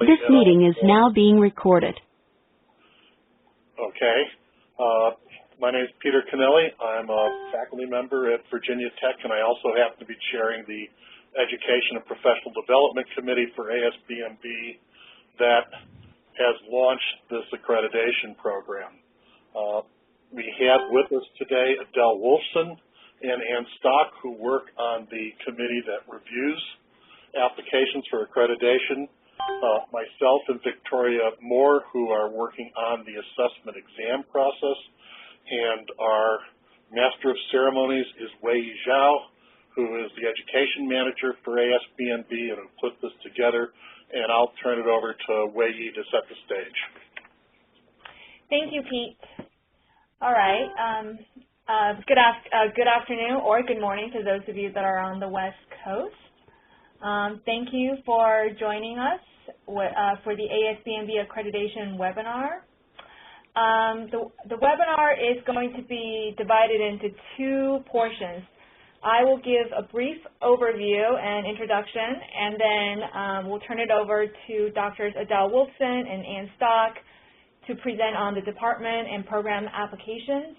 This meeting is now being recorded. Okay. My name is Peter Canelli. I'm a faculty member at Virginia Tech, and I also happen to be chairing the Education and Professional Development Committee for ASBMB that has launched this accreditation program. We have with us today Adele Wolfson and Ann Stock, who work on the committee that reviews applications for accreditation. Myself and Victoria Moore, who are working on the assessment exam process, and our Master of Ceremonies is Wei Zhao, who is the Education Manager for ASBMB and who put this together, and I'll turn it over to Wei Yi to set the stage. Thank you, Pete. All right. Good afternoon or good morning to those of you that are on the West Coast. Thank you for joining us for the ASBMB accreditation webinar. The webinar is going to be divided into two portions. I will give a brief overview and introduction, and then we'll turn it over to Drs. Adele Wolfson and Ann Stock to present on the department and program applications.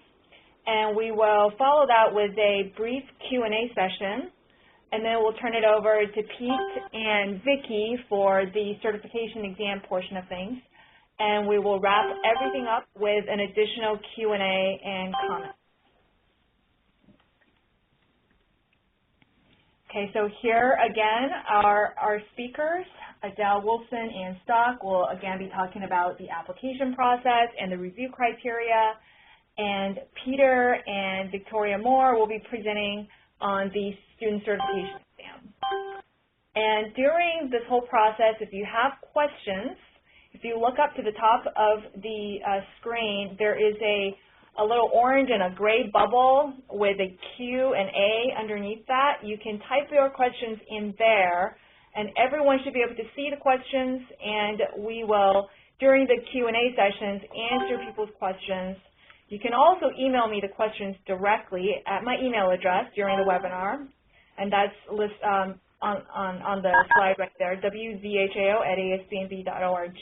And we will follow that with a brief Q&A session. And then we'll turn it over to Pete and Vicki for the certification exam portion of things. And we will wrap everything up with an additional Q&A and comments. Okay, so here again are our speakers. Adele Wolfson and Stock will again be talking about the application process and the review criteria. And Peter and Victoria Moore will be presenting on the student certification exam. And during this whole process, if you have questions, if you look up to the top of the screen, there is a little orange and a gray bubble with a Q and A underneath that. You can type your questions in there, and everyone should be able to see the questions, and we will, during the Q&A sessions, answer people's questions. You can also email me the questions directly at my email address during the webinar, and that's on the slide right there, wzhao@asbmb.org.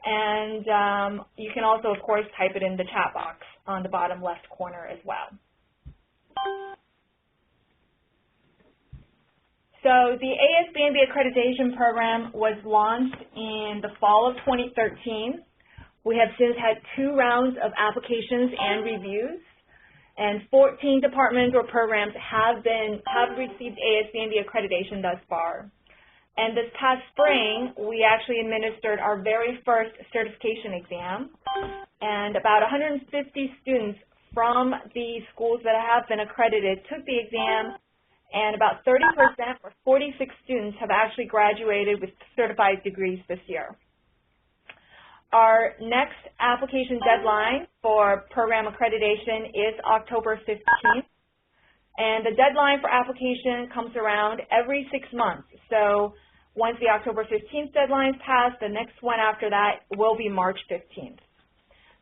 And you can also, of course, type it in the chat box on the bottom left corner as well. So the ASBMB accreditation program was launched in the fall of 2013. We have since had 2 rounds of applications and reviews, and 14 departments or programs have received ASBMB accreditation thus far. And this past spring, we actually administered our very first certification exam, and about 150 students from the schools that have been accredited took the exam, and about 30% or 46 students have actually graduated with certified degrees this year. Our next application deadline for program accreditation is October 15th, and the deadline for application comes around every 6 months. So once the October 15th deadline is passed, the next one after that will be March 15th.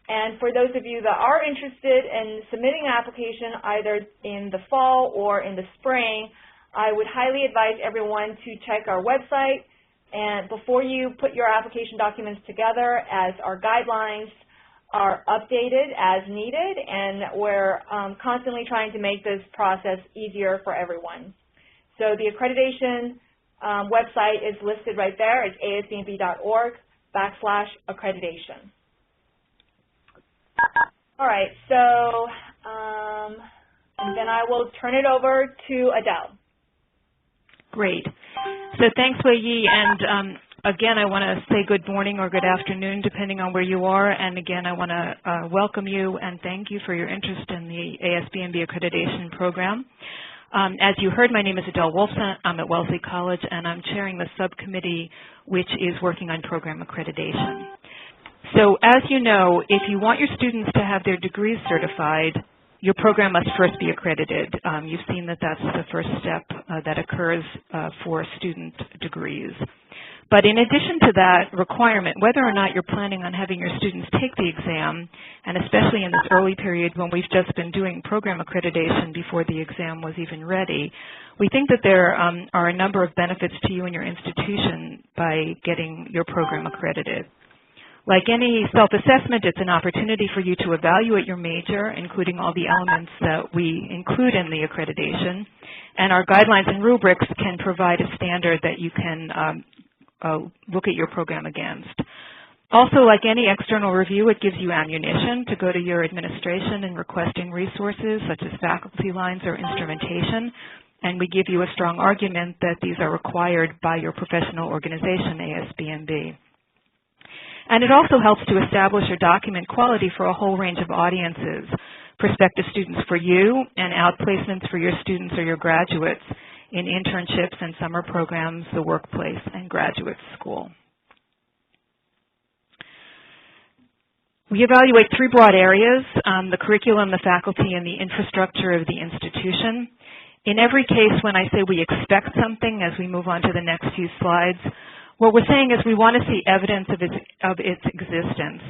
And for those of you that are interested in submitting an application either in the fall or in the spring, I would highly advise everyone to check our website. And before you put your application documents together, as our guidelines are updated as needed, and we're constantly trying to make this process easier for everyone. So the accreditation website is listed right there. It's asbmb.org/accreditation. All right, so and then I will turn it over to Adele. Great. So thanks, Wei Yi, and again, I want to say good morning or good afternoon, depending on where you are. And again, I want to welcome you and thank you for your interest in the ASBMB accreditation program. As you heard, my name is Adele Wolfson. I'm at Wellesley College, and I'm chairing the subcommittee which is working on program accreditation. So as you know, if you want your students to have their degrees certified, your program must first be accredited. You've seen that that's the first step that occurs for student degrees. But in addition to that requirement, whether or not you're planning on having your students take the exam, and especially in this early period when we've just been doing program accreditation before the exam was even ready, we think that there are a number of benefits to you and your institution by getting your program accredited. Like any self-assessment, it's an opportunity for you to evaluate your major, including all the elements that we include in the accreditation. And our guidelines and rubrics can provide a standard that you can look at your program against. Also, like any external review, it gives you ammunition to go to your administration in requesting resources such as faculty lines or instrumentation, and we give you a strong argument that these are required by your professional organization, ASBMB. And it also helps to establish or document quality for a whole range of audiences, prospective students for you and outplacements for your students or your graduates in internships and summer programs, the workplace, and graduate school. We evaluate three broad areas, the curriculum, the faculty, and the infrastructure of the institution. In every case, when I say we expect something, as we move on to the next few slides, what we're saying is we want to see evidence of its existence.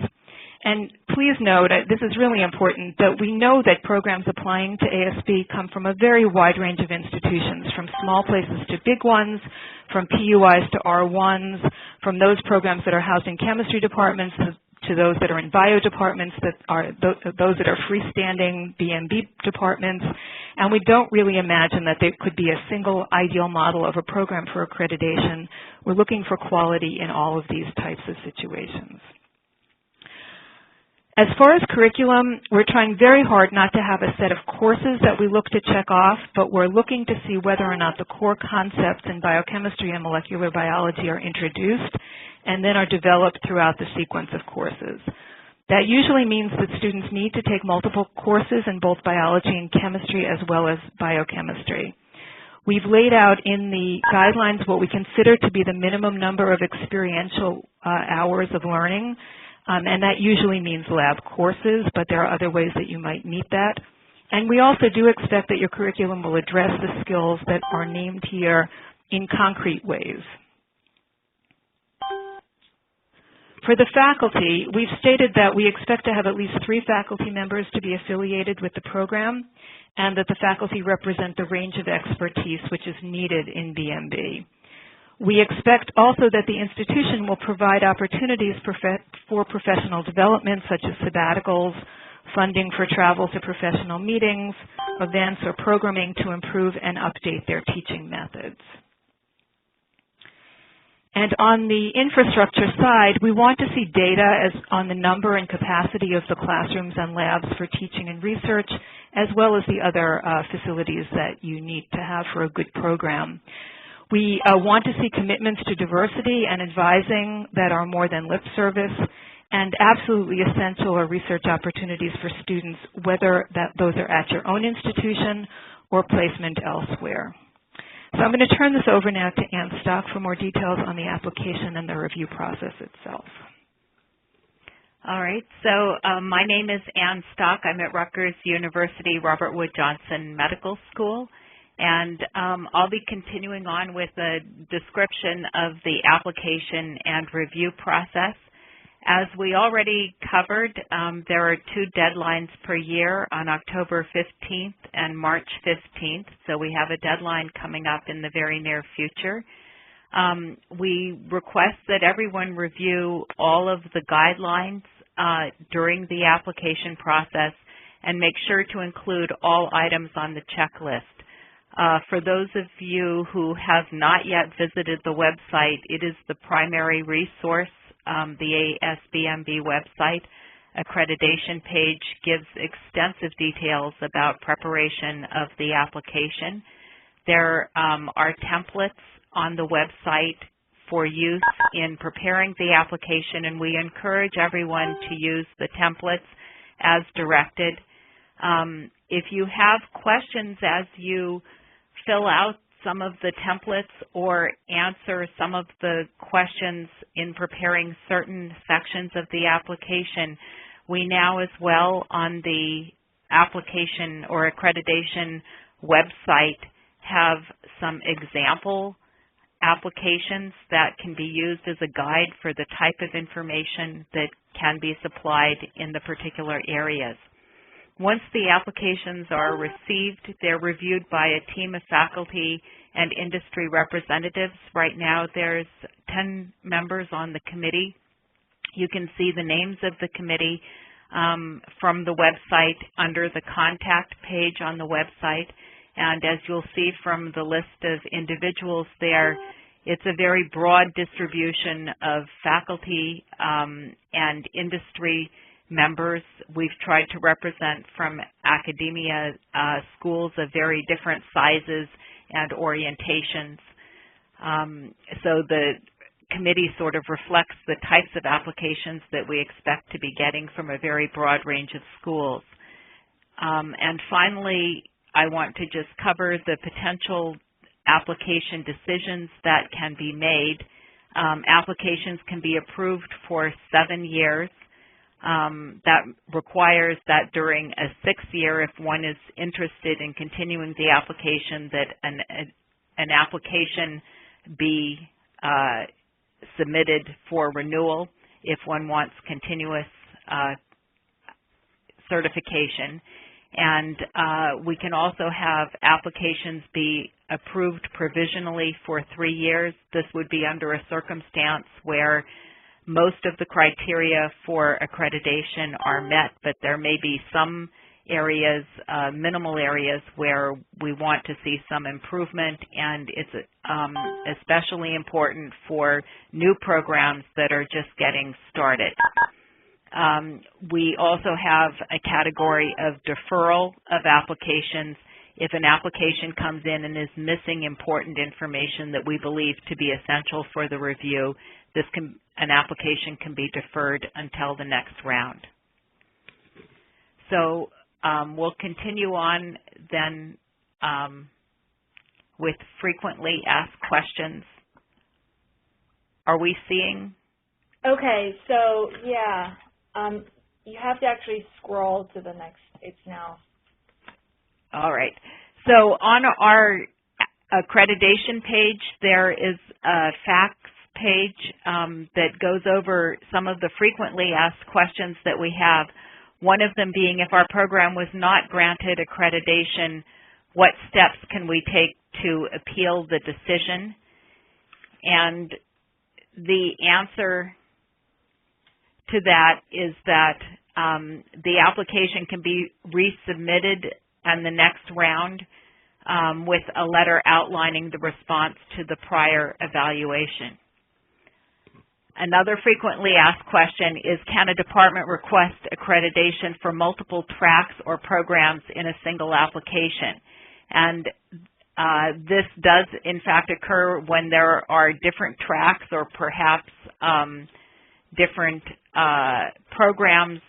And please note, this is really important, that we know that programs applying to ASB come from a very wide range of institutions, from small places to big ones, from PUIs to R1s, from those programs that are housed in chemistry departments to those that are in bio departments, that are those that are freestanding BMB departments. And we don't really imagine that there could be a single ideal model of a program for accreditation. We're looking for quality in all of these types of situations. As far as curriculum, we're trying very hard not to have a set of courses that we look to check off, but we're looking to see whether or not the core concepts in biochemistry and molecular biology are introduced and then are developed throughout the sequence of courses. That usually means that students need to take multiple courses in both biology and chemistry as well as biochemistry. We've laid out in the guidelines what we consider to be the minimum number of experiential hours of learning. And that usually means lab courses, but there are other ways that you might meet that. And we also do expect that your curriculum will address the skills that are named here in concrete ways. For the faculty, we've stated that we expect to have at least 3 faculty members to be affiliated with the program, and that the faculty represent the range of expertise which is needed in BMB. We expect also that the institution will provide opportunities for professional development, such as sabbaticals, funding for travel to professional meetings, events, or programming to improve and update their teaching methods. And on the infrastructure side, we want to see data on the number and capacity of the classrooms and labs for teaching and research, as well as the other facilities that you need to have for a good program. We want to see commitments to diversity and advising that are more than lip service, and absolutely essential are research opportunities for students, whether those are at your own institution or placement elsewhere. So I'm going to turn this over now to Ann Stock for more details on the application and the review process itself. All right, so my name is Ann Stock. I'm at Rutgers University Robert Wood Johnson Medical School, and I'll be continuing on with a description of the application and review process. As we already covered, there are 2 deadlines per year on October 15th and March 15th, so we have a deadline coming up in the very near future. We request that everyone review all of the guidelines during the application process and make sure to include all items on the checklist. For those of you who have not yet visited the website, it is the primary resource. The ASBMB website accreditation page gives extensive details about preparation of the application. There are templates on the website for use in preparing the application, and we encourage everyone to use the templates as directed. If you have questions as you fill out some of the templates or answer some of the questions in preparing certain sections of the application, we now as well on the application or accreditation website have some example applications that can be used as a guide for the type of information that can be supplied in the particular areas. Once the applications are received, they're reviewed by a team of faculty and industry representatives. Right now there's 10 members on the committee. You can see the names of the committee from the website under the contact page on the website. And as you'll see from the list of individuals there, it's a very broad distribution of faculty and industry members. We've tried to represent from academia schools of very different sizes and orientations. So the committee sort of reflects the types of applications that we expect to be getting from a very broad range of schools. And finally, I want to just cover the potential application decisions that can be made. Applications can be approved for 7 years. That requires that during a 6th year, if one is interested in continuing the application, that an application be submitted for renewal if one wants continuous certification. And we can also have applications be approved provisionally for 3 years. This would be under a circumstance where most of the criteria for accreditation are met, but there may be some areas, minimal areas, where we want to see some improvement, and it's especially important for new programs that are just getting started. We also have a category of deferral of applications. If an application comes in and is missing important information that we believe to be essential for the review, an application can be deferred until the next round. So we'll continue on then with frequently asked questions. Are we seeing? Okay, so yeah, you have to actually scroll to the next. It's now. All right. So on our accreditation page, there is a facts page that goes over some of the frequently asked questions that we have. One of them being, if our program was not granted accreditation, what steps can we take to appeal the decision? And the answer to that is that the application can be resubmitted in the next round with a letter outlining the response to the prior evaluation. Another frequently asked question is, can a department request accreditation for multiple tracks or programs in a single application? And this does, in fact, occur when there are different tracks or perhaps different programs,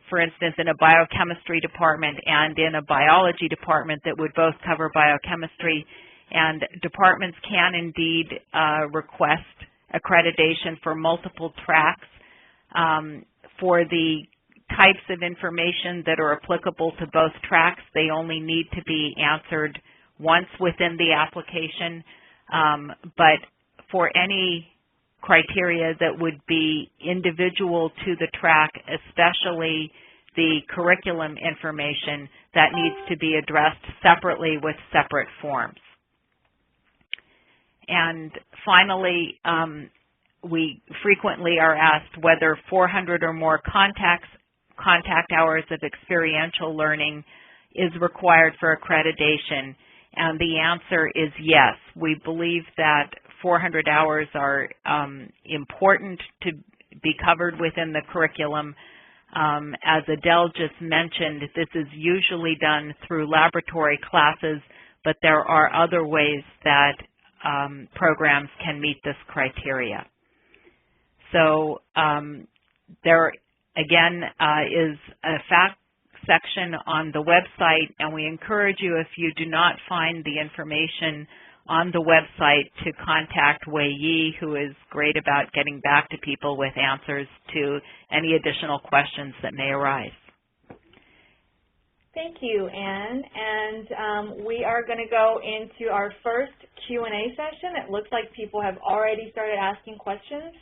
for instance, in a biochemistry department and in a biology department that would both cover biochemistry. And departments can indeed request accreditation for multiple tracks. For the types of information that are applicable to both tracks, they only need to be answered once within the application. But for any criteria that would be individual to the track, especially the curriculum information, that needs to be addressed separately with separate forms. And finally, we frequently are asked whether 400 or more contact hours of experiential learning is required for accreditation. And the answer is yes. We believe that 400 hours are important to be covered within the curriculum. As Adele just mentioned, this is usually done through laboratory classes, but there are other ways that programs can meet this criteria. So there, again, is a fact section on the website, and we encourage you, if you do not find the information on the website, to contact Wei Yi, who is great about getting back to people with answers to any additional questions that may arise. Thank you, Anne. And we are going to go into our first Q&A session. It looks like people have already started asking questions.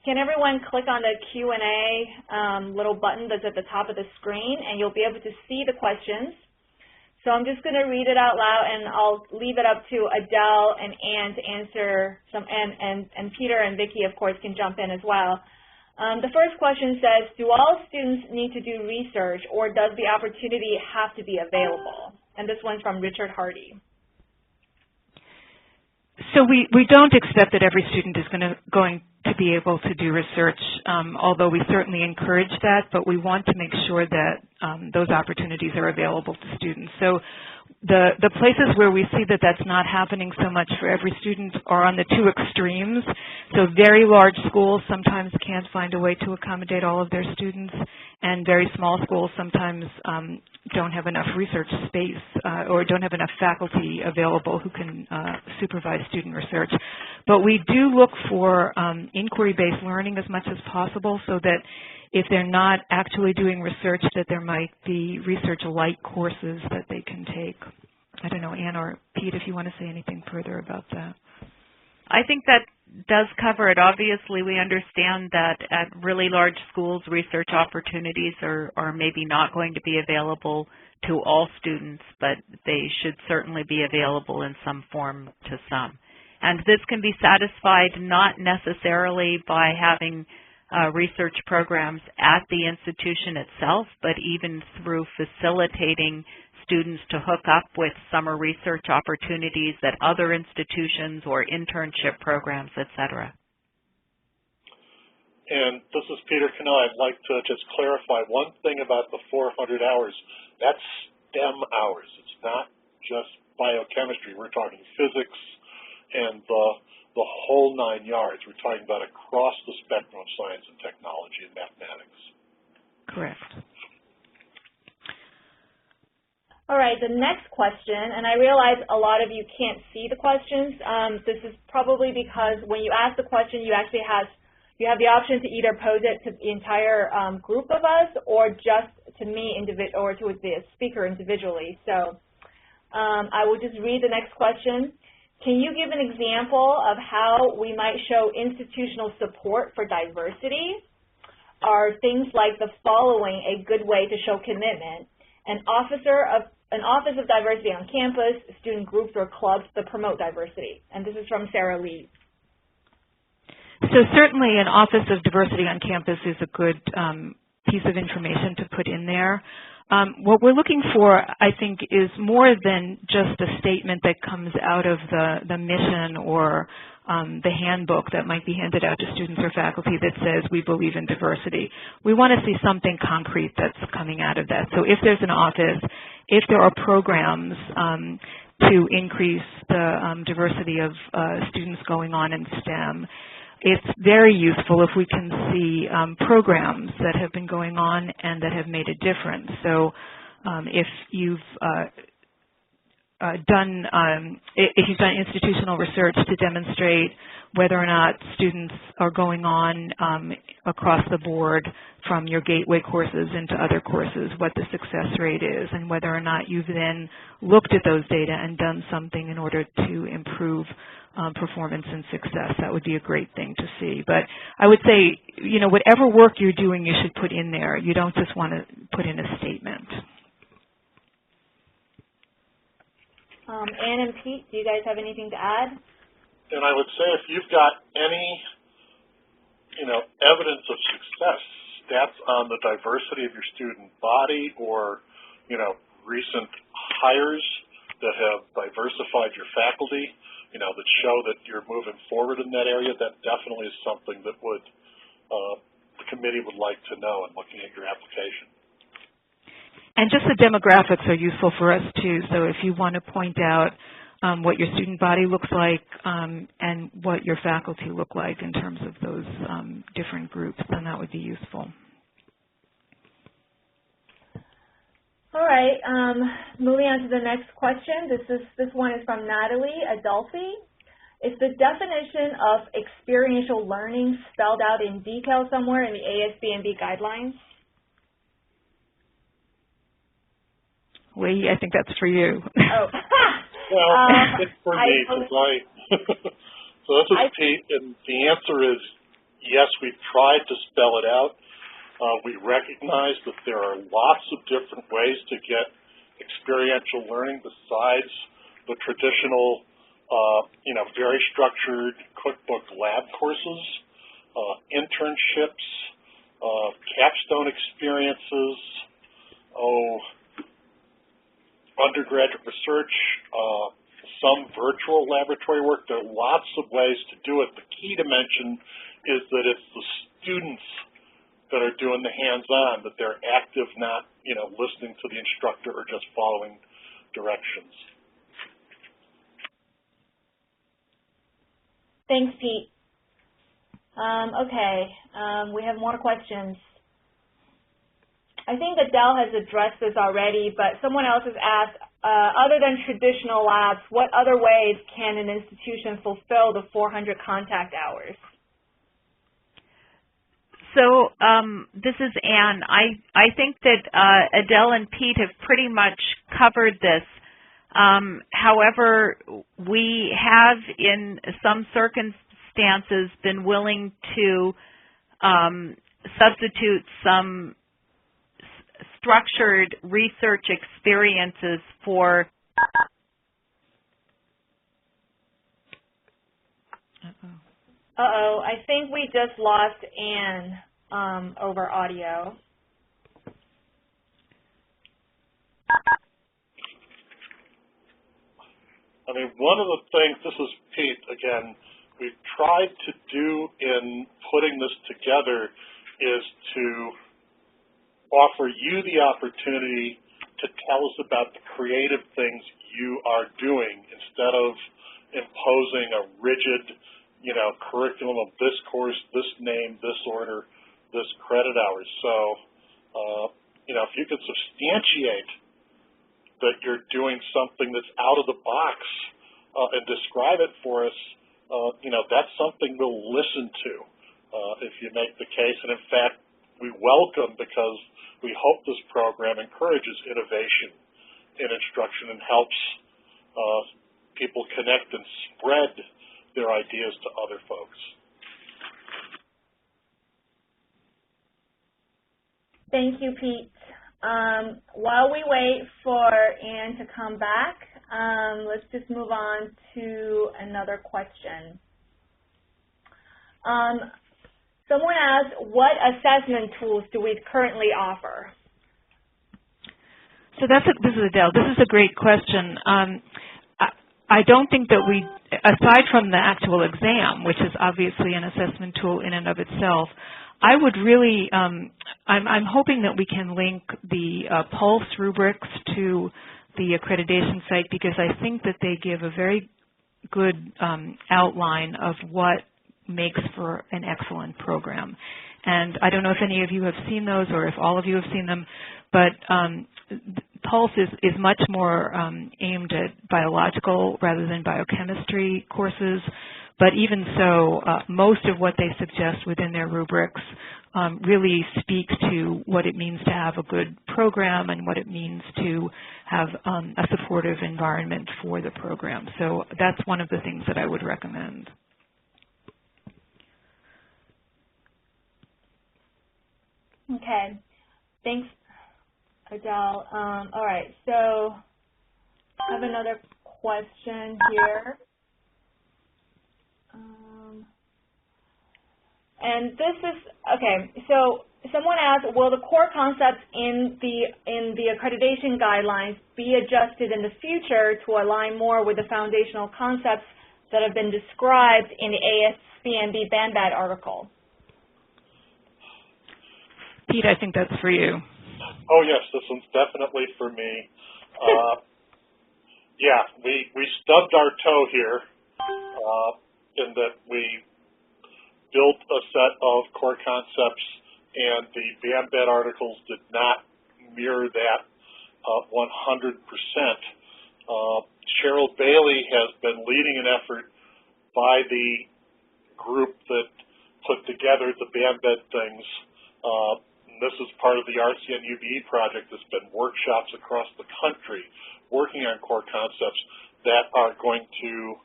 Can everyone click on the Q&A little button that's at the top of the screen, and you'll be able to see the questions. So I'm just going to read it out loud, and I'll leave it up to Adele and Anne to answer some, and Peter and Vicki, of course, can jump in as well. The first question says, do all students need to do research, or does the opportunity have to be available? And this one's from Richard Hardy. So we don't expect that every student is going to be able to do research, although we certainly encourage that, but we want to make sure that those opportunities are available to students. So the places where we see that that's not happening so much for every student are on the two extremes. So very large schools sometimes can't find a way to accommodate all of their students, and very small schools sometimes don't have enough research space or don't have enough faculty available who can supervise student research. But we do look for inquiry-based learning as much as possible, so that if they're not actually doing research, that there might be research-like courses that they can take. I don't know, Anne or Pete, if you want to say anything further about that. I think that does cover it. Obviously, we understand that at really large schools, research opportunities are maybe not going to be available to all students, but they should certainly be available in some form to some. And this can be satisfied not necessarily by having research programs at the institution itself, but even through facilitating students to hook up with summer research opportunities at other institutions or internship programs, etc. And this is Peter Cannell. I'd like to just clarify one thing about the 400 hours. That's STEM hours. It's not just biochemistry. We're talking physics and the whole 9 yards. We're talking about across the spectrum of science and technology and mathematics. Correct. All right, the next question, and I realize a lot of you can't see the questions. This is probably because when you ask the question, you actually have the option to either pose it to the entire group of us, or just to me or to the speaker individually. So I will just read the next question. Can you give an example of how we might show institutional support for diversity? Are things like the following a good way to show commitment? An Office of Diversity on campus, student groups or clubs that promote diversity. And this is from Sarah Lee. So certainly an Office of Diversity on campus is a good piece of information to put in there. What we're looking for, I think, is more than just a statement that comes out of the mission or the handbook that might be handed out to students or faculty that says we believe in diversity. We want to see something concrete that's coming out of that. So if there's an office, if there are programs to increase the diversity of students going on in STEM, it's very useful if we can see programs that have been going on and that have made a difference. So if you've done institutional research to demonstrate whether or not students are going on across the board from your gateway courses into other courses, what the success rate is, and whether or not you've then looked at those data and done something in order to improve performance and success. That would be a great thing to see. But I would say, you know, whatever work you're doing, you should put in there. You don't just want to put in a statement. Anne and Pete, do you guys have anything to add? And I would say if you've got any, evidence of success, stats on the diversity of your student body or, recent hires that have diversified your faculty, that show that you're moving forward in that area, that definitely is something that would the committee would like to know in looking at your application. And just the demographics are useful for us too. So if you want to point out what your student body looks like and what your faculty look like in terms of those different groups, then that would be useful. All right, moving on to the next question. This one is from Natalie Adolfi. Is the definition of experiential learning spelled out in detail somewhere in the ASBMB guidelines? Wei, I think that's for you. Oh. Well, it's for me, because so this is Pete, and the answer is yes, we've tried to spell it out. We recognize that there are lots of different ways to get experiential learning besides the traditional, very structured cookbook lab courses, internships, capstone experiences, undergraduate research, some virtual laboratory work. There are lots of ways to do it. The key to mention is that it's the students that are doing the hands-on, that they're active, not, listening to the instructor or just following directions. Thanks, Pete. Okay, we have more questions. I think Adele has addressed this already, but someone else has asked, other than traditional labs, what other ways can an institution fulfill the 400 contact hours? So this is Anne. I think that Adele and Pete have pretty much covered this. However, we have in some circumstances been willing to substitute some structured research experiences for I think we just lost Anne over audio. I mean, one of the things, this is Pete again, we've tried to do in putting this together is to offer you the opportunity to tell us about the creative things you are doing instead of imposing a rigid, curriculum of this course, this name, this order, this credit hours. So, if you could substantiate that you're doing something that's out of the box and describe it for us, that's something we'll listen to if you make the case. And in fact, we welcome, because we hope this program encourages innovation in instruction and helps people connect and spread their ideas to other folks. Thank you, Pete. While we wait for Anne to come back, let's just move on to another question. Someone asked, what assessment tools do we currently offer? So this is Adele. This is a great question. I don't think that we, aside from the actual exam, which is obviously an assessment tool in and of itself, I would really, I'm hoping that we can link the Pulse rubrics to the accreditation site, because I think that they give a very good outline of what makes for an excellent program. And I don't know if any of you have seen those or if all of you have seen them, but Pulse is much more aimed at biological rather than biochemistry courses. But even so, most of what they suggest within their rubrics really speaks to what it means to have a good program and what it means to have a supportive environment for the program. So that's one of the things that I would recommend. Okay. Thanks, Adele. All right. So I have another question here. And this is, okay, so someone asked, will the core concepts in the accreditation guidelines be adjusted in the future to align more with the foundational concepts that have been described in the ASBMB BANBAD article? Pete, I think that's for you. Oh, yes, this one's definitely for me. Yeah, we stubbed our toe here in that we built a set of core concepts, and the BANBAD articles did not mirror that 100%. Cheryl Bailey has been leading an effort by the group that put together the BANBAD things, This is part of the RCN UBE project. There's been workshops across the country working on core concepts that are going to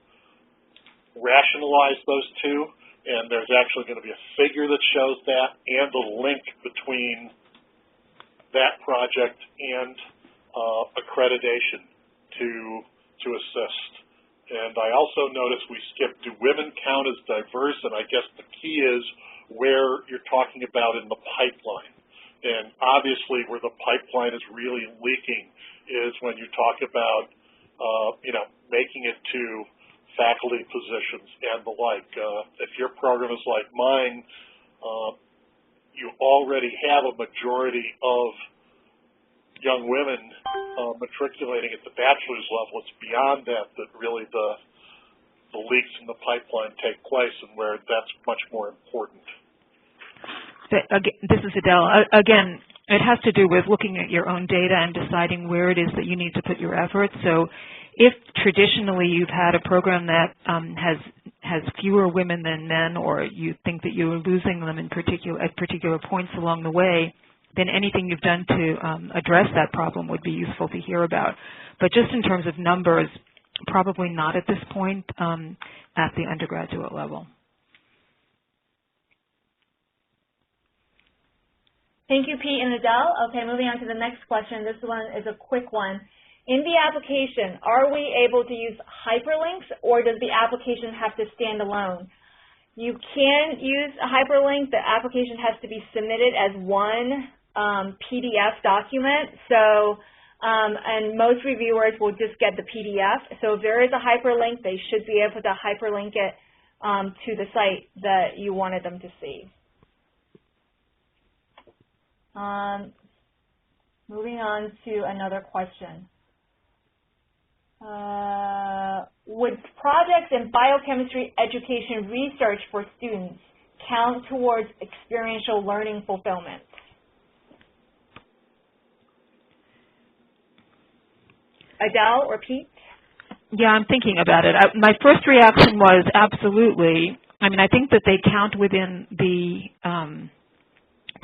rationalize those two, and there's actually going to be a figure that shows that and the link between that project and accreditation to assist. And I also noticed we skipped, do women count as diverse? And I guess the key is where you're talking about in the pipeline. And obviously where the pipeline is really leaking is when you talk about, making it to faculty positions and the like. If your program is like mine, you already have a majority of young women matriculating at the bachelor's level. It's beyond that really the leaks in the pipeline take place, and where that's much more important. This is Adele. Again, it has to do with looking at your own data and deciding where it is that you need to put your efforts. So if traditionally you've had a program that has fewer women than men, or you think that you're losing them at particular points along the way, then anything you've done to address that problem would be useful to hear about. But just in terms of numbers, probably not at this point at the undergraduate level. Thank you, Pete and Adele. Okay, moving on to the next question. This one is a quick one. In the application, are we able to use hyperlinks, or does the application have to stand alone? You can use a hyperlink. The application has to be submitted as one PDF document. So, and most reviewers will just get the PDF. So if there is a hyperlink, they should be able to hyperlink it to the site that you wanted them to see. Moving on to another question. Would projects in biochemistry education research for students count towards experiential learning fulfillment? Adele or Pete? Yeah, I'm thinking about it. My first reaction was absolutely. I mean, I think that they count within the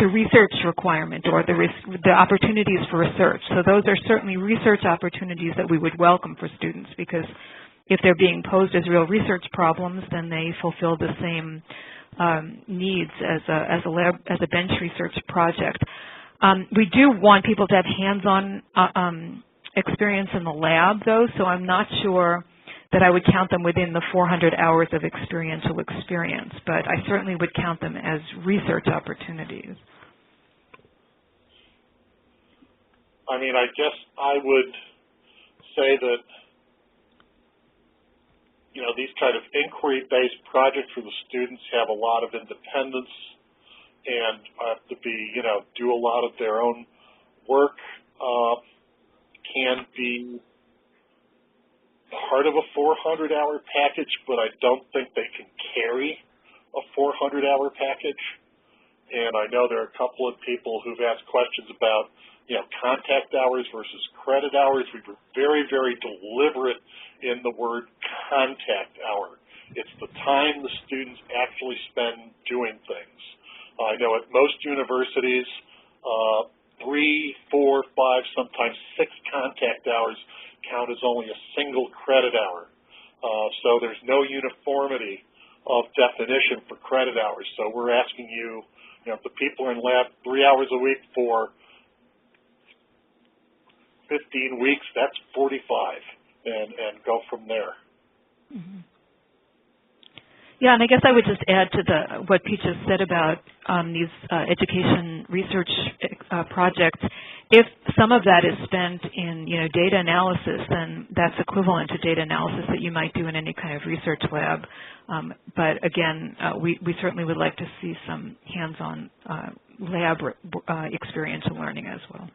research requirement, or the opportunities for research. So those are certainly research opportunities that we would welcome for students, because if they're being posed as real research problems, then they fulfill the same needs as a bench research project. We do want people to have hands-on experience in the lab, though, so I'm not sure that I would count them within the 400 hours of experiential experience, but I certainly would count them as research opportunities. I mean, I guess I would say that, these kind of inquiry-based projects for the students have a lot of independence and have to be, do a lot of their own work, can be part of a 400-hour package, but I don't think they can carry a 400-hour package. And I know there are a couple of people who've asked questions about, contact hours versus credit hours. We were very, very deliberate in the word contact hour. It's the time the students actually spend doing things. I know at most universities, 3, 4, 5, sometimes 6 contact hours count as only a single credit hour. So there's no uniformity of definition for credit hours. So we're asking you, if the people are in lab 3 hours a week for 15 weeks, that's 45, and go from there. Mm-hmm. Yeah, and I guess I would just add to what Pete just said about these education research projects. If some of that is spent in, data analysis, then that's equivalent to data analysis that you might do in any kind of research lab. But again, we certainly would like to see some hands-on lab experiential learning as well.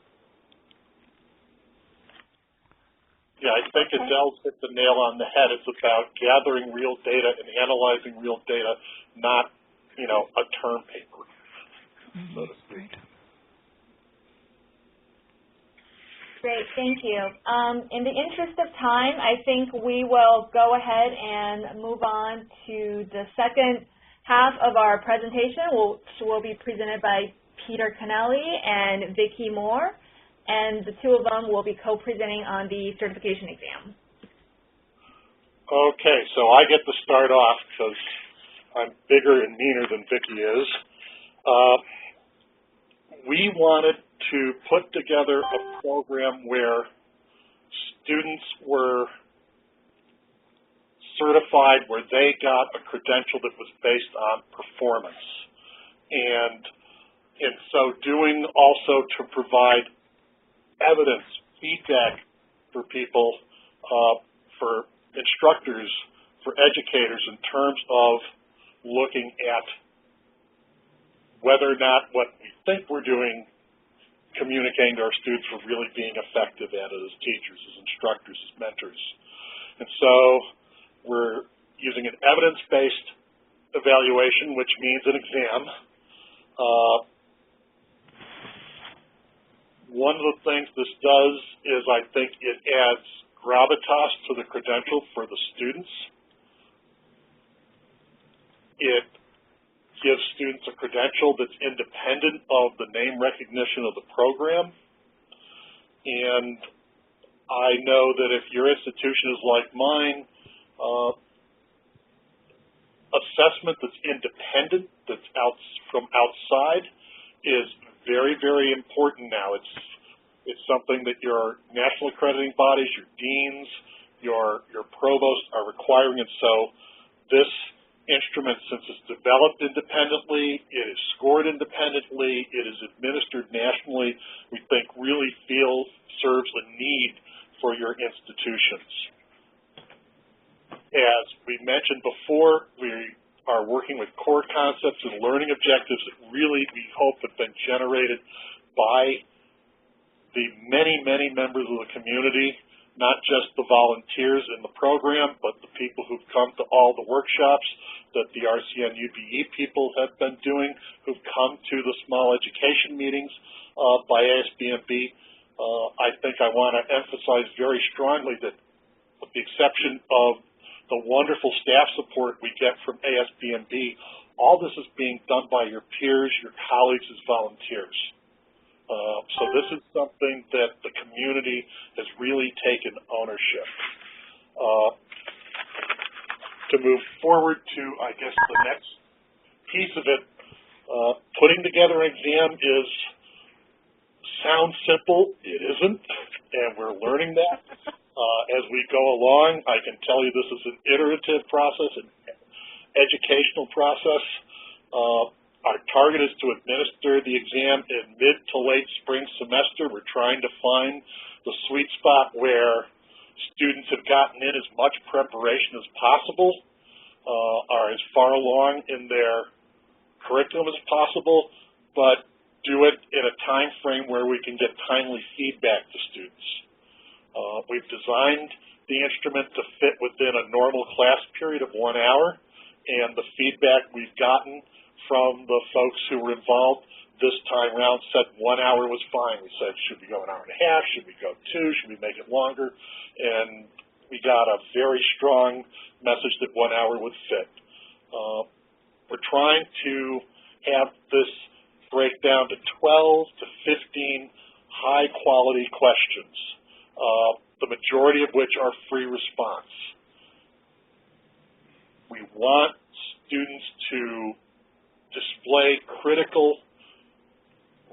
Yeah, I think Adele hit the nail on the head. It's about gathering real data and analyzing real data, not, a term paper, so to speak. Great, thank you. In the interest of time, I think we will go ahead and move on to the second half of our presentation, which will be presented by Peter Kennelly and Vicki Moore, and the two of them will be co-presenting on the certification exam. Okay, so I get to start off because I'm bigger and meaner than Vicki is. We wanted to put together a program where students were certified, where they got a credential that was based on performance. And in so doing, also to provide evidence, feedback for people, for instructors, for educators in terms of looking at whether or not what we think we're doing, communicating to our students, are really being effective at it as teachers, as instructors, as mentors. And so we're using an evidence-based evaluation, which means an exam. One of the things this does is I think it adds gravitas to the credential for the students. It gives students a credential that's independent of the name recognition of the program. And I know that if your institution is like mine, assessment that's independent, that's from outside, is very, very important now. It's something that your national accrediting bodies, your deans, your provosts are requiring, and so this instrument, since it's developed independently, it is scored independently, it is administered nationally, we think really serves a need for your institutions. As we mentioned before, we are working with core concepts and learning objectives that really, we hope, have been generated by the many, many members of the community, not just the volunteers in the program, but the people who've come to all the workshops that the RCN UBE people have been doing, who've come to the small education meetings by ASBMB. I think I want to emphasize very strongly that, with the exception of the wonderful staff support we get from ASBMB, all this is being done by your peers, your colleagues as volunteers. So this is something that the community has really taken ownership. To move forward to, I guess, the next piece of it, putting together an exam sounds simple. It isn't, and we're learning that. As we go along, I can tell you this is an iterative process, an educational process. Our target is to administer the exam in mid to late spring semester. We're trying to find the sweet spot where students have gotten in as much preparation as possible, are as far along in their curriculum as possible, but do it in a time frame where we can get timely feedback to students. We've designed the instrument to fit within a normal class period of 1 hour, and the feedback we've gotten from the folks who were involved this time around said 1 hour was fine. We said, should we go an hour and a half? Should we go 2? Should we make it longer? And we got a very strong message that 1 hour would fit. We're trying to have this break down to 12 to 15 high-quality questions, the majority of which are free response. We want students to display critical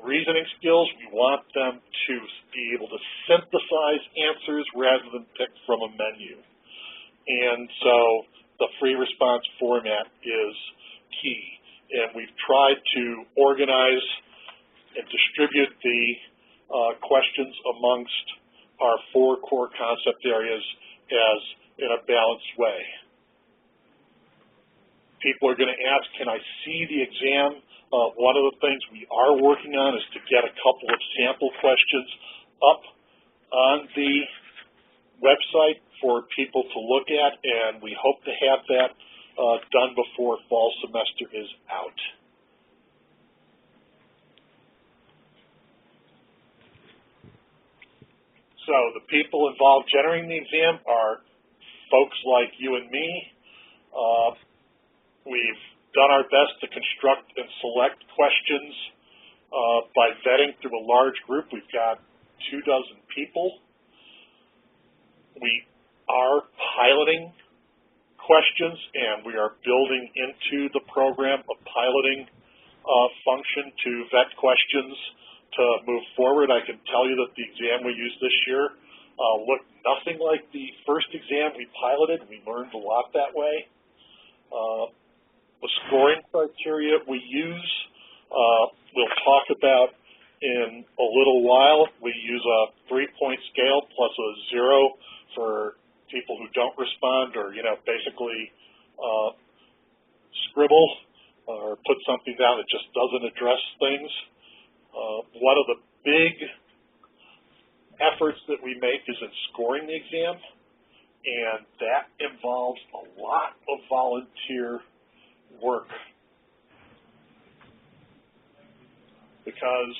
reasoning skills. We want them to be able to synthesize answers rather than pick from a menu. And so the free response format is key. And we've tried to organize and distribute the questions amongst our 4 core concept areas as in a balanced way. People are going to ask, can I see the exam? One of the things we are working on is to get a couple of sample questions up on the website for people to look at, and we hope to have that done before fall semester is out. So the people involved generating the exam are folks like you and me. We've done our best to construct and select questions by vetting through a large group. We've got 24 people. We are piloting questions, and we are building into the program a piloting function to vet questions to move forward. I can tell you that the exam we used this year looked nothing like the first exam we piloted. We learned a lot that way. The scoring criteria we use, we'll talk about in a little while. We use a 3-point scale plus a 0 for people who don't respond or, basically scribble or put something down that just doesn't address things. One of the big efforts that we make is in scoring the exam, and that involves a lot of volunteer work because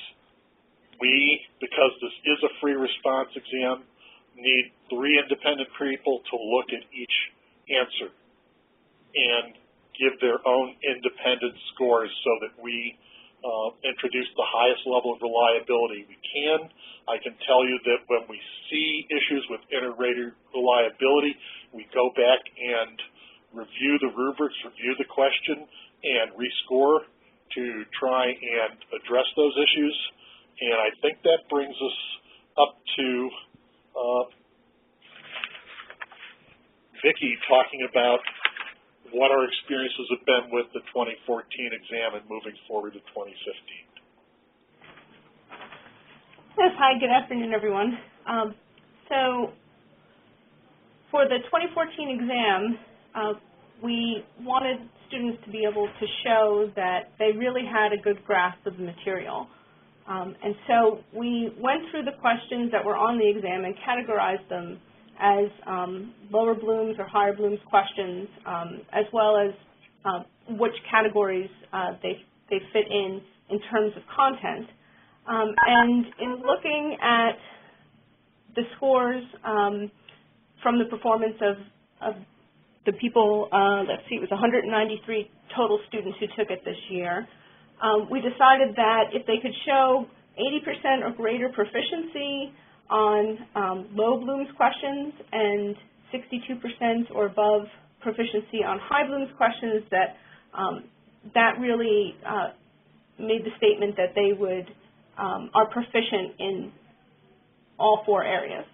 this is a free response exam, need 3 independent people to look at each answer and give their own independent scores so that we introduce the highest level of reliability we can. I can tell you that when we see issues with inter-rater reliability, we go back and review the rubrics, review the question, and rescore to try and address those issues. And I think that brings us up to Vicki talking about what our experiences have been with the 2014 exam and moving forward to 2015. Yes, hi, good afternoon, everyone. So for the 2014 exam, we wanted students to be able to show that they really had a good grasp of the material. And so we went through the questions that were on the exam and categorized them as lower Bloom's or higher Bloom's questions, as well as which categories they fit in terms of content. And in looking at the scores from the performance of the people, let's see, it was 193 total students who took it this year, we decided that if they could show 80% or greater proficiency on low Bloom's questions and 62% or above proficiency on high Bloom's questions, that really made the statement that they are proficient in all 4 areas.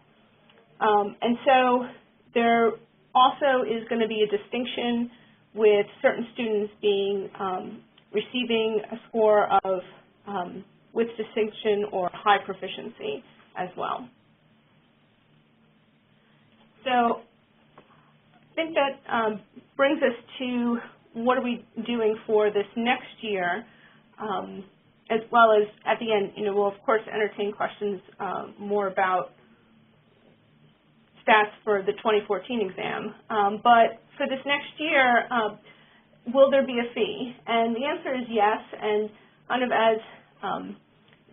And so there also is going to be a distinction with certain students receiving a score of with distinction or high proficiency as well. So I think that brings us to what are we doing for this next year, as well as at the end, we'll of course entertain questions more about stats for the 2014 exam. But for this next year, will there be a fee? And the answer is yes, and kind of as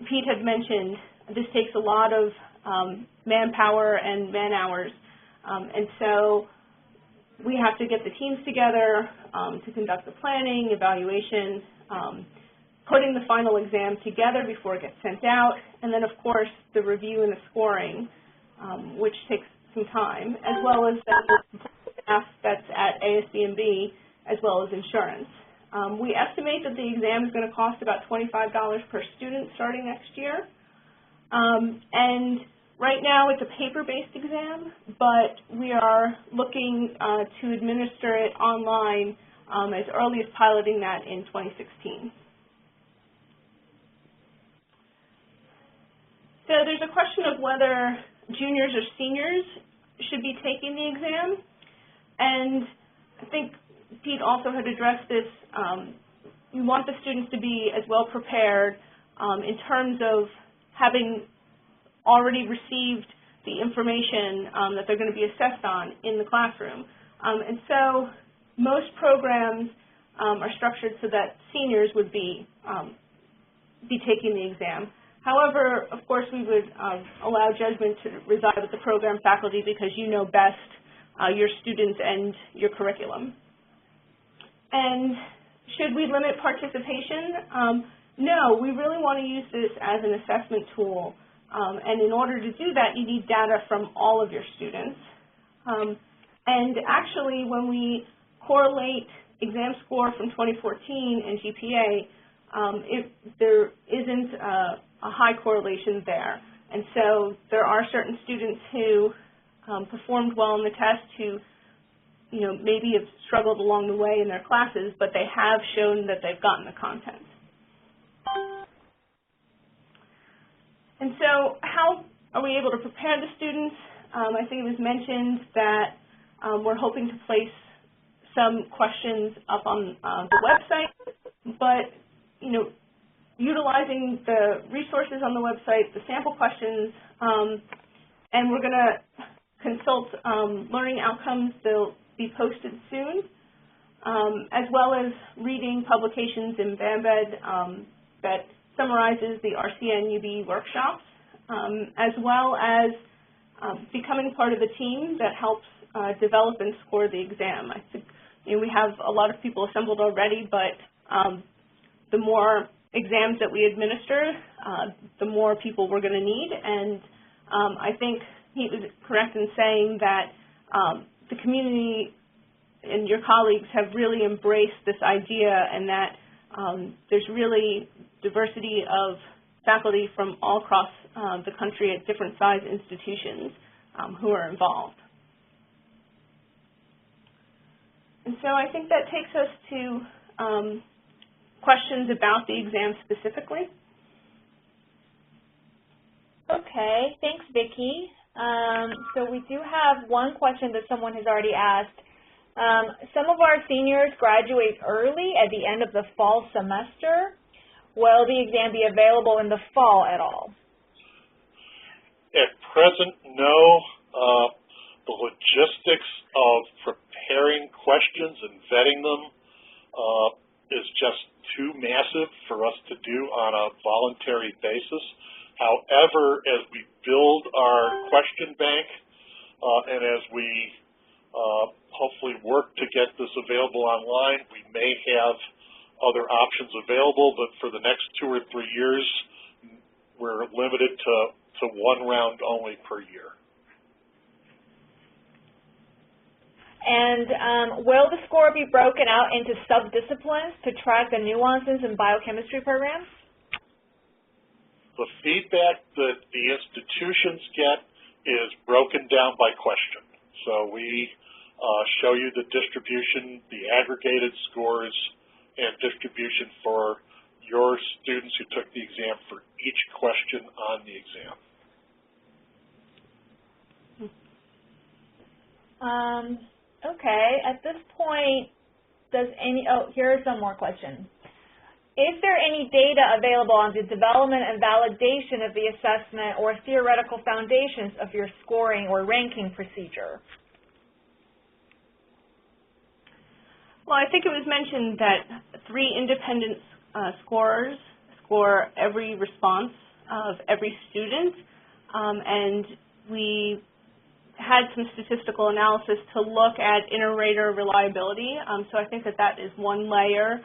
Pete had mentioned, this takes a lot of manpower and man-hours, and so we have to get the teams together to conduct the planning, evaluation, putting the final exam together before it gets sent out, and then of course the review and the scoring, which takes some time, as well as the staff that's at ASBMB, as well as insurance. We estimate that the exam is going to cost about $25 per student starting next year. And right now it's a paper-based exam, but we are looking to administer it online as early as piloting that in 2016. So there's a question of whether juniors or seniors should be taking the exam, and I think Pete also had addressed this. We want the students to be as well prepared in terms of having already received the information that they're going to be assessed on in the classroom. And so most programs are structured so that seniors would be taking the exam. However, of course, we would allow judgment to reside with the program faculty because you know best your students and your curriculum. And should we limit participation? No, we really want to use this as an assessment tool. And in order to do that, you need data from all of your students. And actually, when we correlate exam score from 2014 and GPA, there isn't a high correlation there. And so there are certain students who performed well on the test who, maybe have struggled along the way in their classes, but they have shown that they've gotten the content. And so how are we able to prepare the students? I think it was mentioned that we're hoping to place some questions up on the website, but utilizing the resources on the website, the sample questions, and we're going to consult learning outcomes. They'll be posted soon, as well as reading publications in BAMBED that summarizes the RCN-UB workshops, as well as becoming part of the team that helps develop and score the exam. I think we have a lot of people assembled already, but the more exams that we administer, the more people we're going to need. And I think he was correct in saying that the community and your colleagues have really embraced this idea, and that there's really diversity of faculty from all across the country at different size institutions who are involved. And so I think that takes us to questions about the exam specifically. Okay, thanks, Vicki. So we do have one question that someone has already asked. Some of our seniors graduate early at the end of the fall semester. Will the exam be available in the fall at all? At present, no. The logistics of preparing questions and vetting them is just too massive for us to do on a voluntary basis. However, as we build our question bank and as we hopefully work to get this available online, we may have other options available, but for the next 2 or 3 years, we're limited to one round only per year. And will the score be broken out into sub-disciplines to track the nuances in biochemistry programs? The feedback that the institutions get is broken down by question. So we show you the distribution, the aggregated scores, and distribution for your students who took the exam for each question on the exam. Okay, at this point, here's some more questions. Is there any data available on the development and validation of the assessment or theoretical foundations of your scoring or ranking procedure? Well, I think it was mentioned that 3 independent scorers score every response of every student, and we had some statistical analysis to look at inter-rater reliability. So I think that is one layer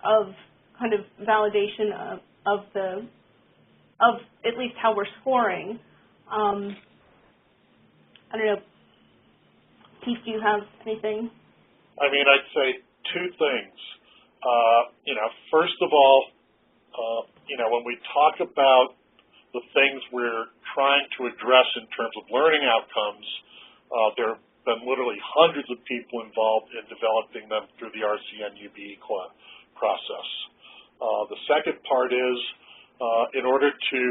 of kind of validation of at least how we're scoring. I don't know, Keith, do you have anything? I mean, I'd say 2 things. First of all, when we talk about the things we're trying to address in terms of learning outcomes, there have been literally hundreds of people involved in developing them through the RCN-UB process. The second part is, in order to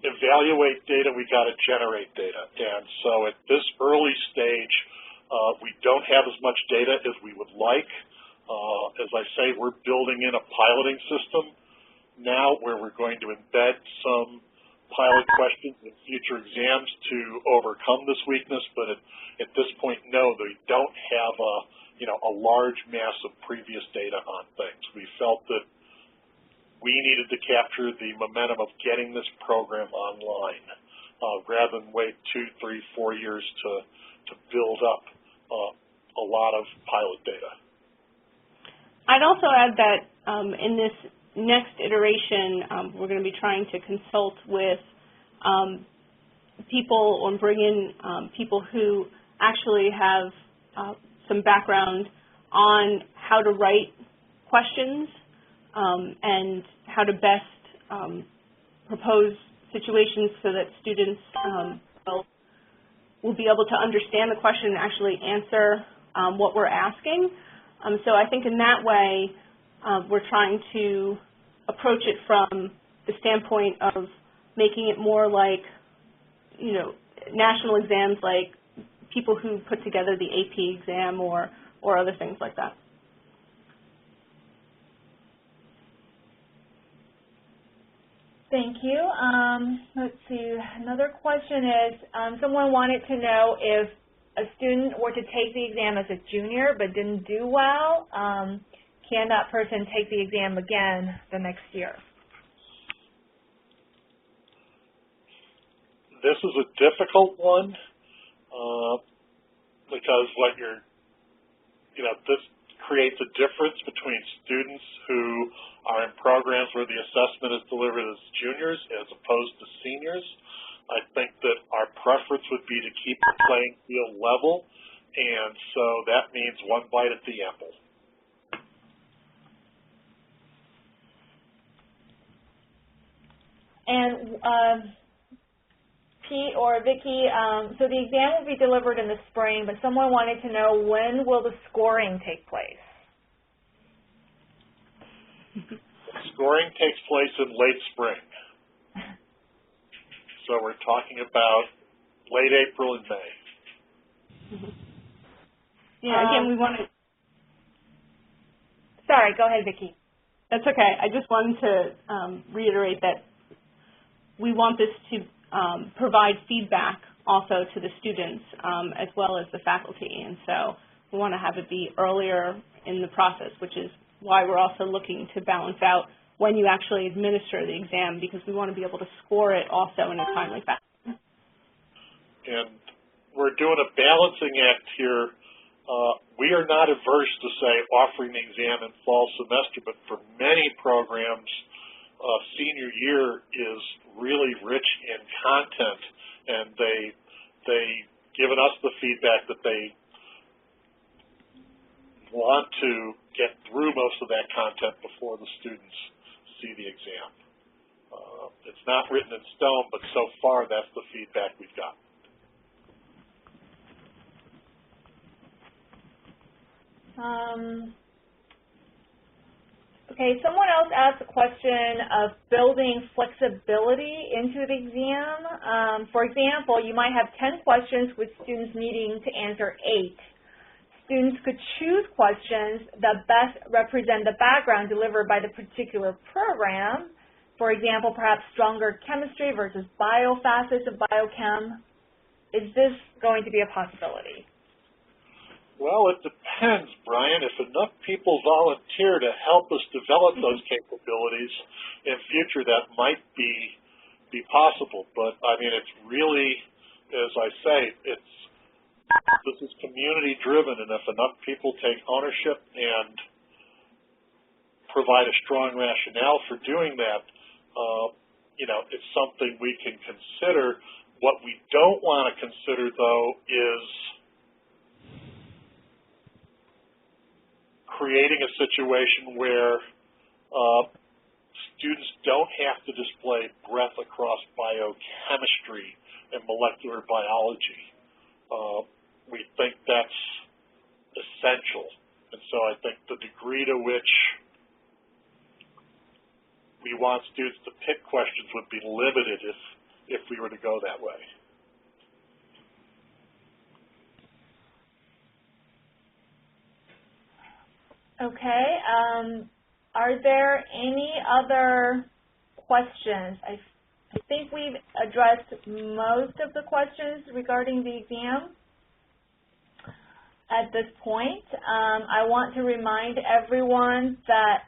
evaluate data, we got to generate data. And so at this early stage, we don't have as much data as we would like. As I say, we're building in a piloting system now where we're going to embed some pilot questions in future exams to overcome this weakness, but at this point, no, they don't have a large mass of previous data on things. We felt that we needed to capture the momentum of getting this program online rather than wait 2, 3, 4 years to build up a lot of pilot data. I'd also add that in this next iteration, we're going to be trying to consult with people or bring in people who actually have some background on how to write questions and how to best propose situations so that students will be able to understand the question and actually answer what we're asking. So I think in that way, we're trying to approach it from the standpoint of making it more like, you know, national exams, like people who put together the AP exam or other things like that. Thank you. Let's see, another question is, someone wanted to know if a student were to take the exam as a junior but didn't do well, can that person take the exam again the next year? This is a difficult one because this creates a difference between students who are in programs where the assessment is delivered as juniors as opposed to seniors. I think that our preference would be to keep the playing field level, and so that means one bite at the apple. And Pete or Vicki, so the exam will be delivered in the spring, but someone wanted to know, when will the scoring take place? Scoring takes place in late spring. So we're talking about late April and May. Yeah, again, we want to... Sorry, go ahead, Vicki. That's okay. I just wanted to reiterate that we want this to provide feedback also to the students as well as the faculty. And so we want to have it be earlier in the process, which is why we're also looking to balance out when you actually administer the exam, because we want to be able to score it also in a timely fashion. And we're doing a balancing act here. We are not averse to, say, offering the exam in fall semester, but for many programs, senior year is really rich in content, and they given us the feedback that they want to get through most of that content before the students see the exam. It's not written in stone, but so far that's the feedback we've got. Okay, someone else asked a question of building flexibility into the exam. For example, you might have 10 questions with students needing to answer 8. Students could choose questions that best represent the background delivered by the particular program. For example, perhaps stronger chemistry versus bio facets of biochem. Is this going to be a possibility? Well, it depends, Brian. If enough people volunteer to help us develop those capabilities in future, that might be possible. But, I mean, it's really, as I say, this is community-driven, and if enough people take ownership and provide a strong rationale for doing that, it's something we can consider. What we don't want to consider, though, is creating a situation where students don't have to display breadth across biochemistry and molecular biology. We think that's essential. And so I think the degree to which we want students to pick questions would be limited if we were to go that way. Okay. Are there any other questions? I think we've addressed most of the questions regarding the exam at this point. I want to remind everyone that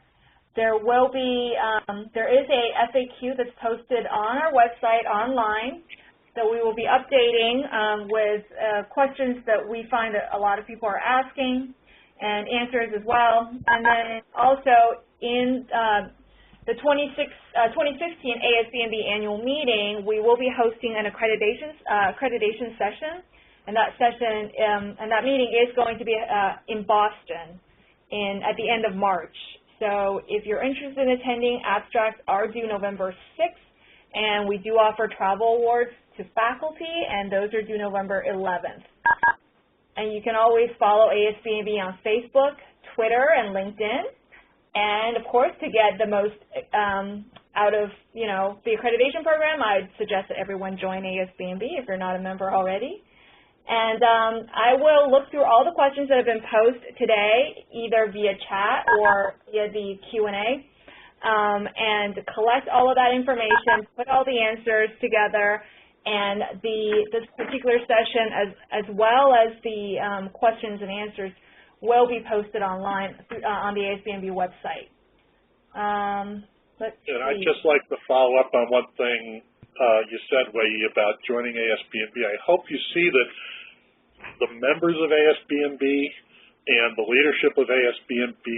there is a FAQ that's posted on our website online that we will be updating with questions that we find that a lot of people are asking. and answers as well. And then also in the 2015 ASBMB annual meeting, we will be hosting an accreditation session, and that session and that meeting is going to be in Boston at the end of March. So if you're interested in attending, abstracts are due November 6th, and we do offer travel awards to faculty, and those are due November 11th. And you can always follow ASBMB on Facebook, Twitter, and LinkedIn. And of course, to get the most out of the accreditation program, I'd suggest that everyone join ASBMB if you're not a member already. And I will look through all the questions that have been posed today, either via chat or via the Q&A, and collect all of that information, put all the answers together, and this particular session, as well as the questions and answers, will be posted online on the ASBMB website. And I'd just like to follow up on one thing you said, Wei, about joining ASBMB. I hope you see that the members of ASBMB and the leadership of ASBMB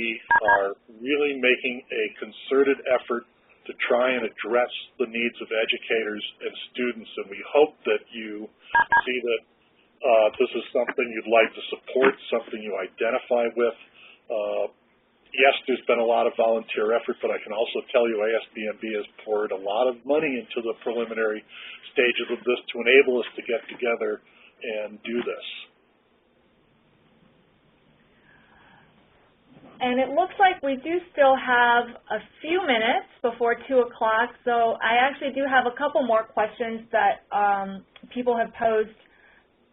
are really making a concerted effort to try and address the needs of educators and students, and we hope that you see that this is something you'd like to support, something you identify with. Yes, there's been a lot of volunteer effort, but I can also tell you ASBMB has poured a lot of money into the preliminary stages of this to enable us to get together and do this. And it looks like we do still have a few minutes before 2 o'clock, so I actually do have a couple more questions that people have posed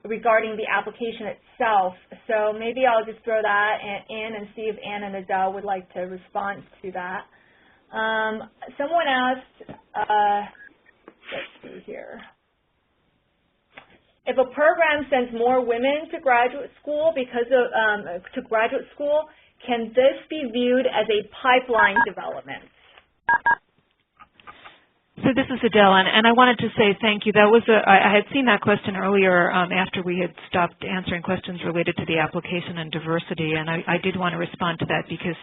regarding the application itself. So maybe I'll just throw that in and see if Ann and Adele would like to respond to that. Someone asked, let's see here, if a program sends more women to graduate school can this be viewed as a pipeline development? So this is Adele, and I wanted to say thank you. That was I had seen that question earlier after we had stopped answering questions related to the application and diversity, and I did want to respond to that because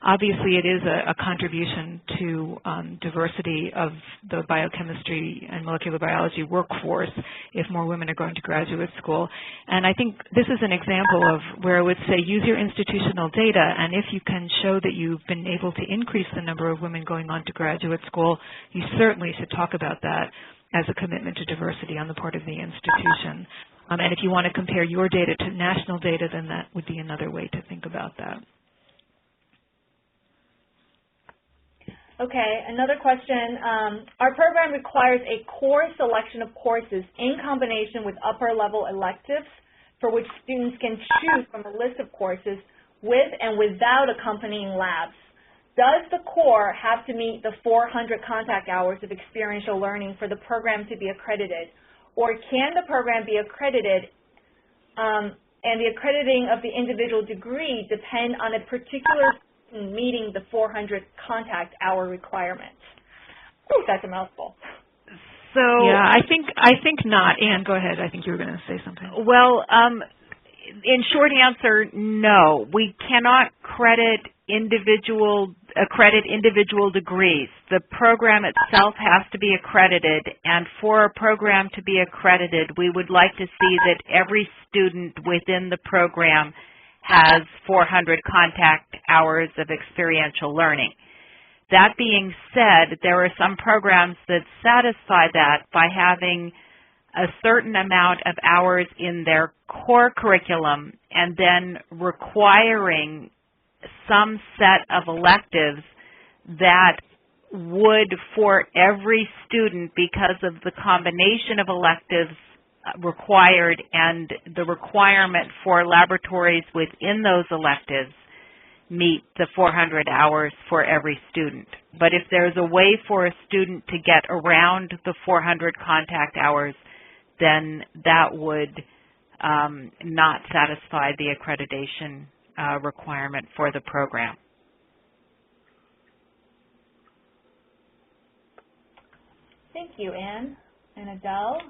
obviously it is a contribution to diversity of the biochemistry and molecular biology workforce if more women are going to graduate school. And I think this is an example of where I would say use your institutional data, and if you can show that you've been able to increase the number of women going on to graduate school, you certainly should talk about that as a commitment to diversity on the part of the institution. And if you want to compare your data to national data, then that would be another way to think about that. Okay, another question. Our program requires a core selection of courses in combination with upper-level electives for which students can choose from a list of courses with and without accompanying labs. Does the core have to meet the 400 contact hours of experiential learning for the program to be accredited? Or can the program be accredited and the accrediting of the individual degree depend on a particular meeting the 400 contact hour requirement? Oh, that's a mouthful. So yeah, I think not. Ann, go ahead. I think you were going to say something. Well, in short answer, no. We cannot accredit individual degrees. The program itself has to be accredited, and for a program to be accredited, we would like to see that every student within the program has 400 contact hours of experiential learning. That being said, there are some programs that satisfy that by having a certain amount of hours in their core curriculum and then requiring some set of electives that would, for every student, because of the combination of electives required and the requirement for laboratories within those electives, meet the 400 hours for every student. But if there's a way for a student to get around the 400 contact hours, then that would not satisfy the accreditation requirement for the program. Thank you, Ann and Adele.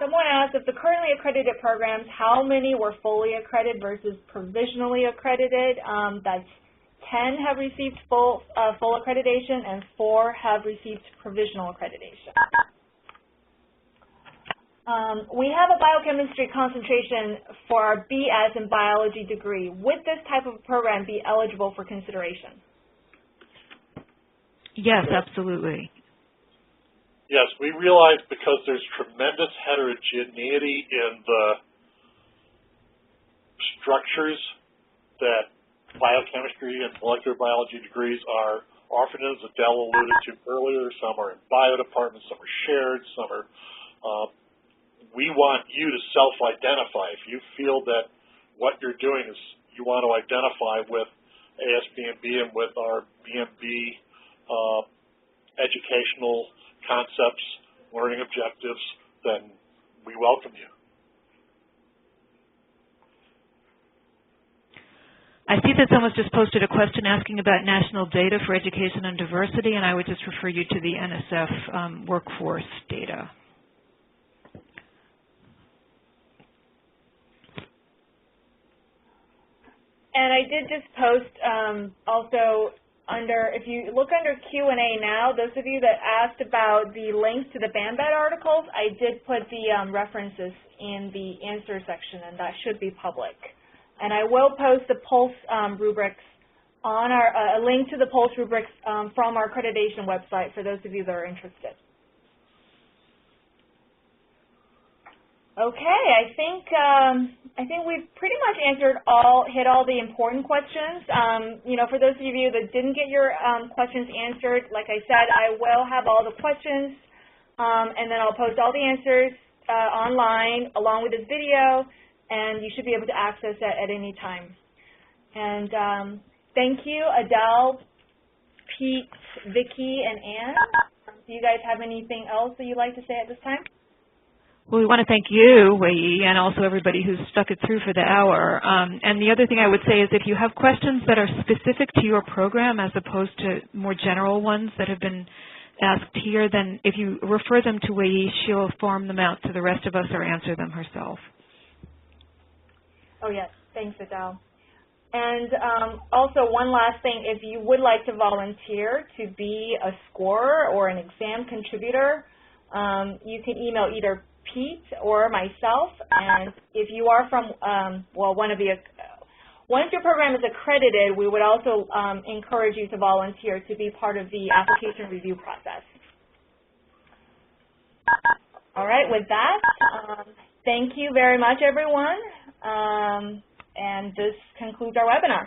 Someone asked, of the currently accredited programs, how many were fully accredited versus provisionally accredited? That's 10 have received full accreditation and 4 have received provisional accreditation. We have a biochemistry concentration for our BS in biology degree. Would this type of program be eligible for consideration? Yes, absolutely. Yes, we realize because there's tremendous heterogeneity in the structures that biochemistry and molecular biology degrees are offered in, as Adele alluded to earlier. Some are in bio departments, some are shared, some are we want you to self-identify. If you feel that what you're doing is you want to identify with ASBMB and with our BMB educational concepts, learning objectives, then we welcome you. I see that someone's just posted a question asking about national data for education and diversity, and I would just refer you to the NSF workforce data. And I did just post also if you look under Q&A now, those of you that asked about the links to the BAMBED articles, I did put the references in the answer section, and that should be public. And I will post the PULSE rubrics on a link to the PULSE rubrics from our accreditation website for those of you that are interested. Okay, I think we've pretty much hit all the important questions. You know, for those of you that didn't get your questions answered, like I said, I will have all the questions, and then I'll post all the answers online along with this video, and you should be able to access it at any time. And thank you, Adele, Pete, Vicki, and Anne. Do you guys have anything else that you'd like to say at this time? Well, we want to thank you, Wei, and also everybody who's stuck it through for the hour. And the other thing I would say is if you have questions that are specific to your program as opposed to more general ones that have been asked here, then if you refer them to Wei, she'll farm them out to the rest of us or answer them herself. Oh, yes. Thanks, Adele. And also, one last thing, if you would like to volunteer to be a scorer or an exam contributor, you can email either Pete or myself, and if you are from, once your program is accredited, we would also encourage you to volunteer to be part of the application review process. All right, with that, thank you very much, everyone, and this concludes our webinar.